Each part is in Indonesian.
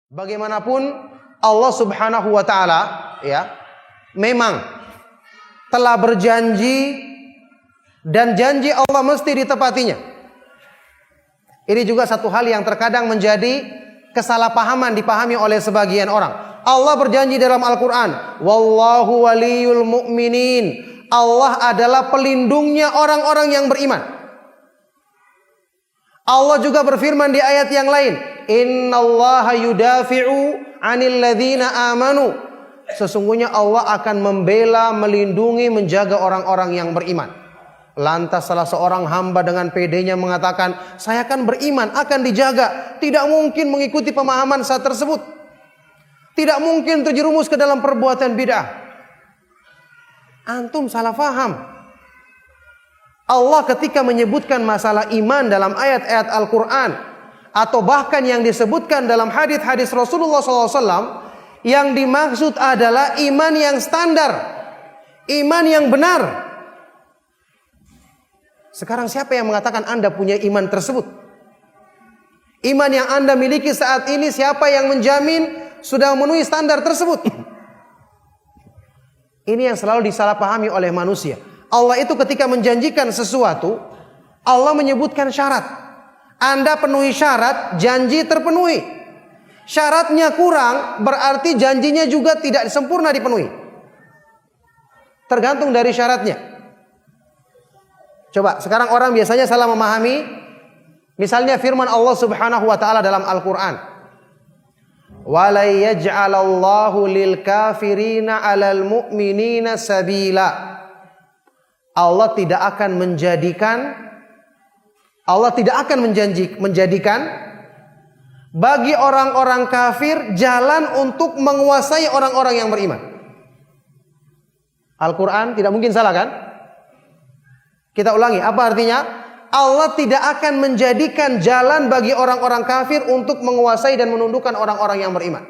Bagaimanapun Allah Subhanahu wa taala ya memang telah berjanji dan janji Allah mesti ditepatinya. Ini juga satu hal yang terkadang menjadi kesalahpahaman dipahami oleh sebagian orang. Allah berjanji dalam Al-Qur'an, "Wallahu waliyul mu'minin." Allah adalah pelindungnya orang-orang yang beriman. Allah juga berfirman di ayat yang lain, "Innallaha yudafi'u 'anil ladzina amanu." Sesungguhnya Allah akan membela, melindungi, menjaga orang-orang yang beriman. Lantas salah seorang hamba dengan pedenya mengatakan, "Saya kan beriman, akan dijaga." Tidak mungkin mengikuti pemahaman saat tersebut. Tidak mungkin terjerumus ke dalam perbuatan bid'ah. Antum salah faham. Allah ketika menyebutkan masalah iman dalam ayat-ayat Al-Quran, atau bahkan yang disebutkan dalam hadis-hadis Rasulullah SAW, yang dimaksud adalah iman yang standar, iman yang benar. Sekarang siapa yang mengatakan Anda punya iman tersebut? Iman yang Anda miliki saat ini, siapa yang menjamin sudah memenuhi standar tersebut? Ini yang selalu disalahpahami oleh manusia. Allah itu ketika menjanjikan sesuatu, Allah menyebutkan syarat. Anda penuhi syarat, janji terpenuhi. Syaratnya kurang, berarti janjinya juga tidak sempurna dipenuhi. Tergantung dari syaratnya. Coba, sekarang orang biasanya salah memahami. Misalnya firman Allah Subhanahu wa taala dalam Al-Qur'an, "Wa la yaj'alallahu lil kafirina 'alal mu'minina sabila." Allah tidak akan menjadikan bagi orang-orang kafir jalan untuk menguasai orang-orang yang beriman. Al-Quran tidak mungkin salah kan? Kita ulangi, apa artinya? Allah tidak akan menjadikan jalan bagi orang-orang kafir untuk menguasai dan menundukkan orang-orang yang beriman.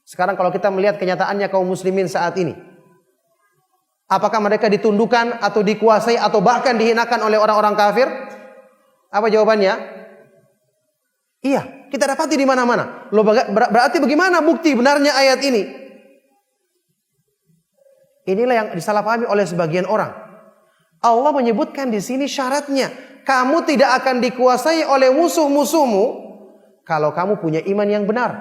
Sekarang kalau kita melihat kenyataannya kaum muslimin saat ini, apakah mereka ditundukkan atau dikuasai atau bahkan dihinakan oleh orang-orang kafir? Apa jawabannya? Iya, kita dapati di mana-mana. Loh, berarti bagaimana bukti benarnya ayat ini? Inilah yang disalahpahami oleh sebagian orang. Allah menyebutkan di sini syaratnya, kamu tidak akan dikuasai oleh musuh-musuhmu kalau kamu punya iman yang benar.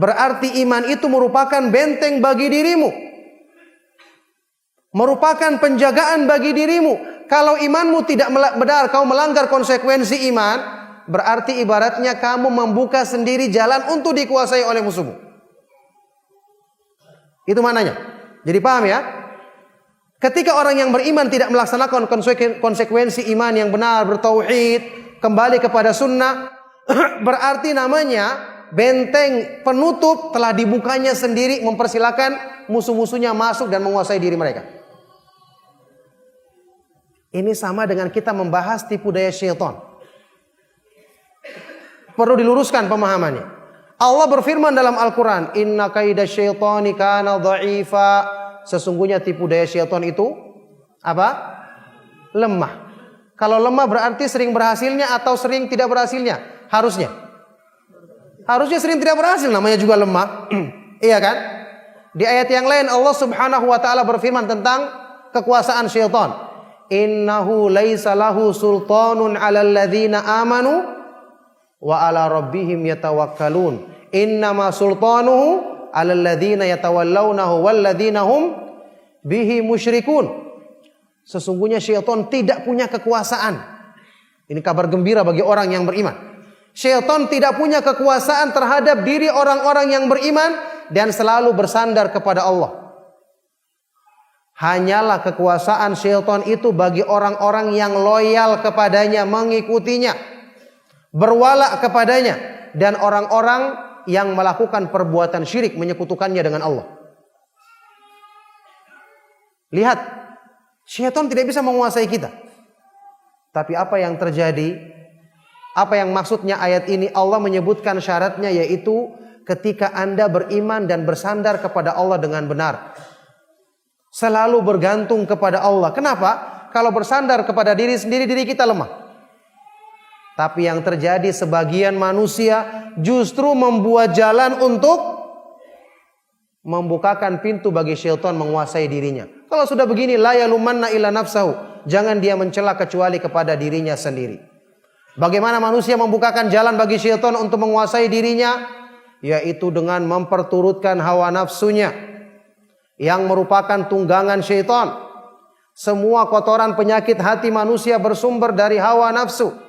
Berarti iman itu merupakan benteng bagi dirimu, merupakan penjagaan bagi dirimu. Kalau imanmu tidak benar, kau melanggar konsekuensi iman, berarti ibaratnya kamu membuka sendiri jalan untuk dikuasai oleh musuhmu. Itu maknanya. Jadi paham ya? Ketika orang yang beriman tidak melaksanakan konsekuensi iman yang benar, bertauhid, kembali kepada sunnah, berarti namanya benteng penutup telah dibukanya sendiri, mempersilakan musuh-musuhnya masuk dan menguasai diri mereka. Ini sama dengan kita membahas tipu daya syaitan. Perlu diluruskan pemahamannya. Allah berfirman dalam Al-Quran, "Inna kaida syaitani kana dha'ifa." Sesungguhnya tipu daya syaitan itu apa? Lemah. Kalau lemah berarti sering berhasilnya atau sering tidak berhasilnya? Harusnya sering tidak berhasil, namanya juga lemah. Iya kan? Di ayat yang lain Allah Subhanahu wa taala berfirman tentang kekuasaan syaitan. "Innahu laisa lahu sultanun 'alal ladzina amanu wa 'ala rabbihim yatawakkalun. Innama sultanuhu 'alal ladzina yatawallawnahu wal ladzina hum bihi musyrikun." Sesungguhnya syaitan tidak punya kekuasaan. Ini kabar gembira bagi orang yang beriman. Syaitan tidak punya kekuasaan terhadap diri orang-orang yang beriman dan selalu bersandar kepada Allah. Hanyalah kekuasaan syaitan itu bagi orang-orang yang loyal kepadanya, mengikutinya, berwala kepadanya, dan orang-orang yang melakukan perbuatan syirik, menyekutukannya dengan Allah. Lihat, syaitan tidak bisa menguasai kita. Tapi apa yang terjadi? Apa yang maksudnya ayat ini? Allah menyebutkan syaratnya, yaitu ketika Anda beriman dan bersandar kepada Allah dengan benar, selalu bergantung kepada Allah. Kenapa? Kalau bersandar kepada diri sendiri, diri kita lemah. Tapi yang terjadi sebagian manusia justru membuat jalan untuk membukakan pintu bagi syaitan menguasai dirinya. Kalau sudah begini, la yalumanna illa nafsahu. Jangan dia mencela kecuali kepada dirinya sendiri. Bagaimana manusia membukakan jalan bagi syaitan untuk menguasai dirinya? Yaitu dengan memperturutkan hawa nafsunya, yang merupakan tunggangan syaitan. Semua kotoran penyakit hati manusia bersumber dari hawa nafsu.